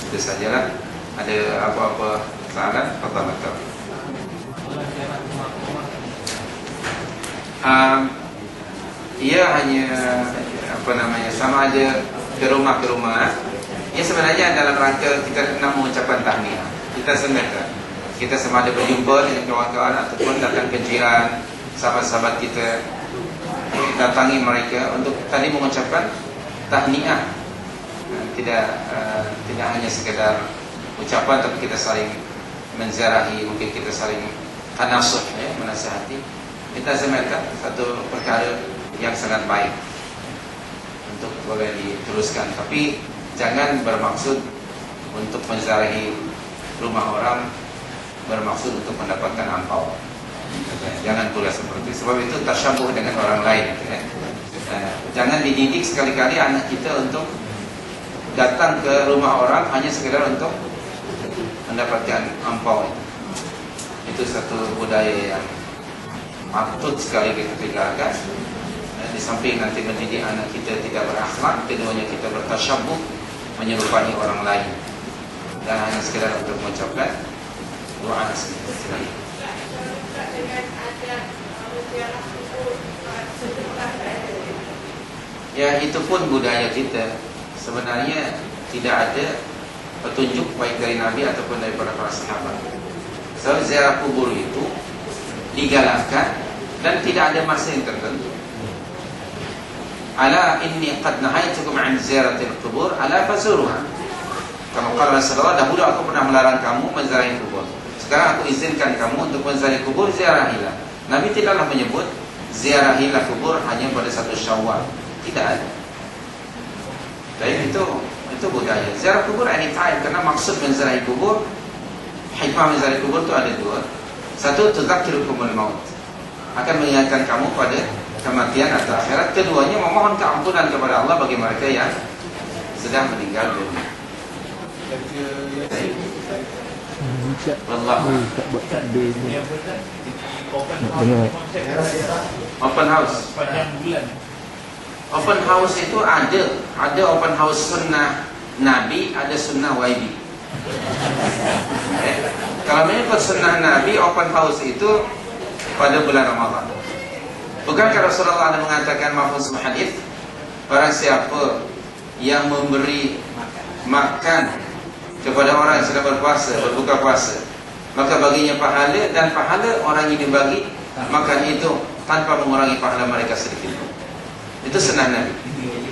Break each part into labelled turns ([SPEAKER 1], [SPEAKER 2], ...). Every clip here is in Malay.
[SPEAKER 1] Itu sajalah. Ada apa-apa soalan? Betul. Ia hanya sama aja ke rumah. Ia sebenarnya dalam rangka kita nak mengucapkan tahniah. Kita sengaja kita sama ada berjumpa dengan kawan-kawan ataupun datang ke jiran, sahabat-sahabat kita, datangi mereka untuk tadi mengucapkan tahniah. Tidak hanya sekedar ucapan, tapi kita saling menziarahi, mungkin kita saling tanasuh, menasihati. Kita sebenarnya satu perkara yang sangat baik untuk boleh diteruskan, tapi jangan bermaksud untuk menziarahi rumah orang bermaksud untuk mendapatkan ampau. Jangan pula seperti itu, sebab itu tasyabbuh dengan orang lain. Jangan dididik sekali-kali anak kita untuk datang ke rumah orang hanya sekedar untuk mendapatkan ampau. Itu satu budaya yang patut sekali kita tinggalkan. Di samping nanti mendidik anak kita tidak berakhlak, keduanya kita bertasyabbuh menyerupai orang lain dan hanya sekedar untuk mengucapkan doa sendiri. Ya, itu pun budaya kita. Sebenarnya tidak ada petunjuk baik dari Nabi ataupun daripada para sahabat. So, ziarah kubur itu digalakkan dan tidak ada masa yang tertentu. Ala inni qad nahaitukum an ziyaratil qubur ala fazuruha. Kama qala Rasulullah, dahulu aku pernah melarang kamu menziarahi kubur. Sekarang aku izinkan kamu untuk menziarahi kubur, ziarahilah. Nabi tidaklah menyebut ziarahilah kubur hanya pada 1 Syawal. Tidak ada. Baik, itu budaya. Ziarah kubur anytime, karena maksud menziarahi kubur, hikmah menziarahi kubur itu ada dua. Satu, tudzakirukumul maut, akan mengingatkan kamu pada kematian atau akhirat. Keduanya, memohon keampunan kepada Allah bagi mereka yang sedang meninggal dunia. Wallahu open house. Open house itu ada open house sunnah Nabi, ada sunnah YB. Kalau mengikut sunnah Nabi, open house itu pada bulan Ramadan. Bukankah Rasulullah ada mengatakan mahfuz hadis, barang siapa yang memberi makan kepada orang yang sedang berbuka puasa, maka baginya pahala, dan pahala orang ini bagi makan itu tanpa mengurangi pahala mereka sedikit. Itu sunnah Nabi.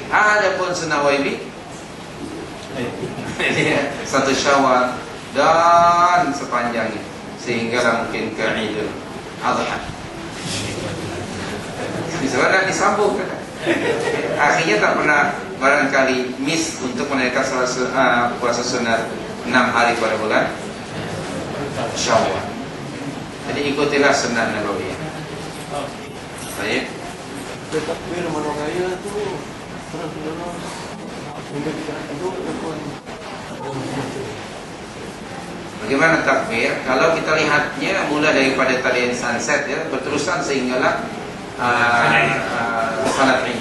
[SPEAKER 1] Adapun sunnah YB 1 Syawal dan sepanjangnya, sehingga mungkin ke Idul Adha. Sebenarnya disambung kan? Akhirnya tak pernah barangkali miss untuk menunaikan puasa sunat 6 hari pada bulan Syawal. Jadi ikutilah sunnah Nabawi. Baik.
[SPEAKER 2] Takbir mana raya tu terus
[SPEAKER 1] bagaimana takbir? Kalau kita lihatnya mulai daripada talian sunset, berterusan sehinggalah salat Id.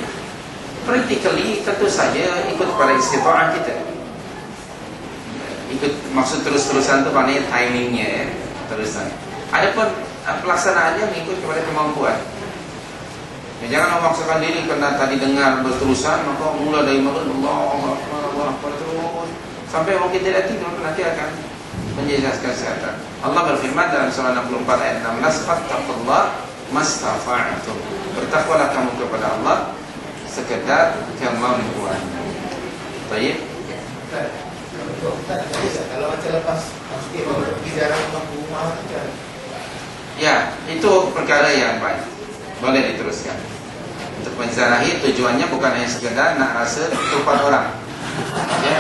[SPEAKER 1] Practically tentu saja ikut pada istita'ah kita. Ikut maksud terus-terusan itu maknanya timingnya, terusan. Adapun pelaksanaannya mengikut kepada kemampuan. Jangan memaksakan diri karena tadi dengar berterusan, maka mulai dari malam Allah terus sampai mungkin tidak tidur, nanti akan menjejaskan kesehatan. Allah berfirman dalam surah 64 ayat 16, fattaqullah mastafa'tum. Bertakwalah kamu kepada Allah sekedar kemampuan. Baik.
[SPEAKER 2] Kalau macam lepas bicara tentang rumah kan.
[SPEAKER 1] Ya, itu perkara yang baik. Boleh diteruskan. Untuk menziarahi tujuannya bukan hanya sekedar nak rasa tupan orang,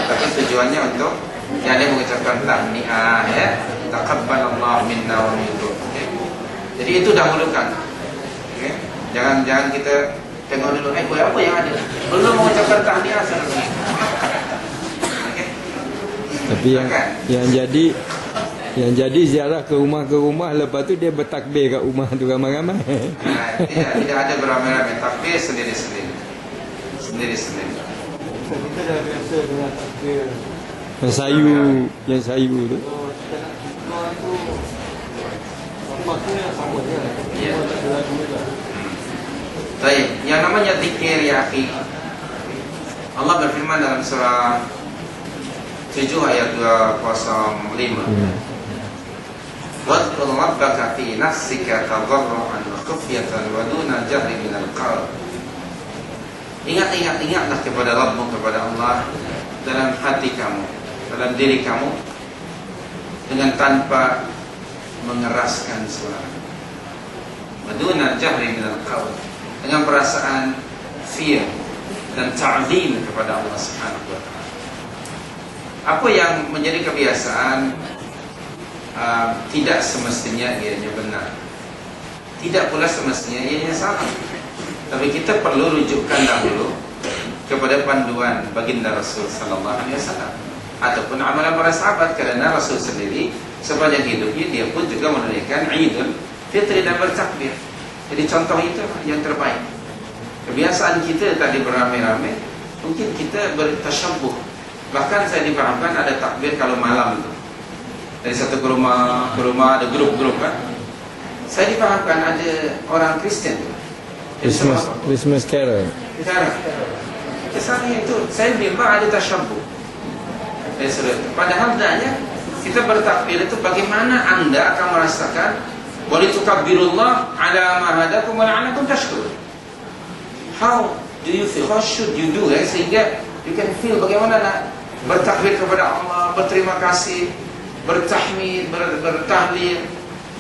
[SPEAKER 1] tapi tujuannya untuk dia mengucapkan tahniah, taqabbalallahu minna wa minkum. Jadi itu dahulukan. Jangan kita tengok dulu, apa yang ada, belum mengucapkan tahniah selesai.
[SPEAKER 3] Tapi yang jadi ziarah ke rumah, lepas tu dia bertakbir kat rumah tu ramai-ramai.
[SPEAKER 1] Tidak ada beramai-ramai, takbir sendiri-sendiri.
[SPEAKER 2] Kita dah biasa dengan takbir
[SPEAKER 3] Yang sayu tu.
[SPEAKER 1] Ya. Baik, yang namanya zikir ya akhi. Allah berfirman dalam surah 7 ayat 205. Wadhkur rabbaka fi nafsika tadarruan wa khufyatan wa duna jahri minal qawl. Ingatlah kepada Rabbmu, kepada Allah dalam hati kamu, dalam diri kamu, dengan tanpa mengeraskan suara. Wa duna jahri minal qawl, dengan perasaan fear dan ta'zim kepada Allah Subhanahu wa taala. Apa yang menjadi kebiasaan tidak semestinya ianya benar, tidak pula semestinya ianya salah. Tapi kita perlu rujukkan dahulu kepada panduan baginda Rasul sallallahu alaihi wasallam ataupun amalan para sahabat, kerana Rasul sendiri sepanjang hidupnya dia pun juga menunaikan Idul Fitri dan bertakbir. Jadi contoh itu yang terbaik. Kebiasaan kita tadi beramai-ramai, mungkin kita bertasyabbuh. Bahkan saya difahamkan ada takbir kalau malam itu, dari satu ke rumah ada grup-grup kan. Saya difahamkan ada orang Kristen
[SPEAKER 3] Christmas Carol.
[SPEAKER 1] Kesannya itu saya bimbang ada tasyabbuh. Padahal sebenarnya kita bertakbir itu bagaimana Anda akan merasakan walitukabbirullah ala ma hadakum wa la'allakum tashkurun. How do you feel? How should you do sehingga you can feel bagaimana nak bertakbir kepada Allah, berterima kasih, bertahmid, bertahlil,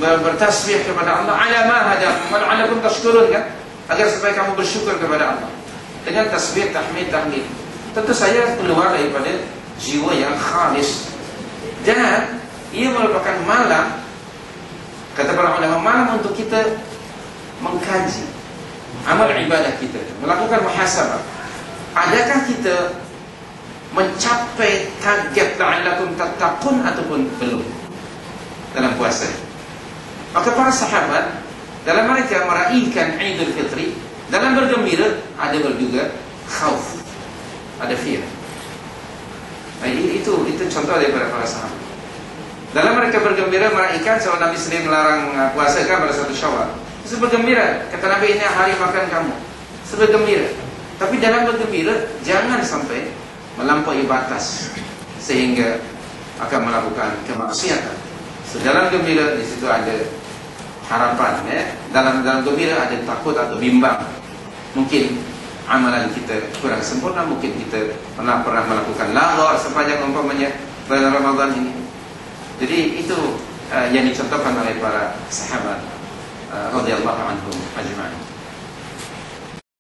[SPEAKER 1] bertasbih kepada Allah ala ma hadakum wa la'allakum tashkurun kan, agar supaya kamu bersyukur kepada Allah dengan tasbih, tahmid, tahlil. Tentu saja keluar daripada jiwa yang khalis, dan ia merupakan malam, kata para ulama, malam untuk kita mengkaji amal ibadah kita, melakukan muhasabah. Adakah kita mencapai target la'allakum tattaqun ataupun belum dalam puasa? Maka para sahabat dalam mereka meraihkan Idul Fitri, dalam bergembira ada juga khauf, ada fear. Nah, itu contoh daripada para sahabat. Dalam mereka bergembira meraihkan, sebab Nabi sendiri melarang puasa kan pada 1 Syawal. Itu bergembira, kata Nabi, ini hari makan kamu. Bergembira. Tapi dalam bergembira jangan sampai melampaui batas sehingga akan melakukan kemaksiatan. Dalam gembira di situ ada harapan, dalam gembira ada takut atau bimbang. Mungkin amalan kita kurang sempurna, mungkin kita pernah melakukan lagha sepanjang umpamanya bulan Ramadan ini. Jadi itu yang dicontohkan oleh para sahabat radhiyallahu anhum ajma'in.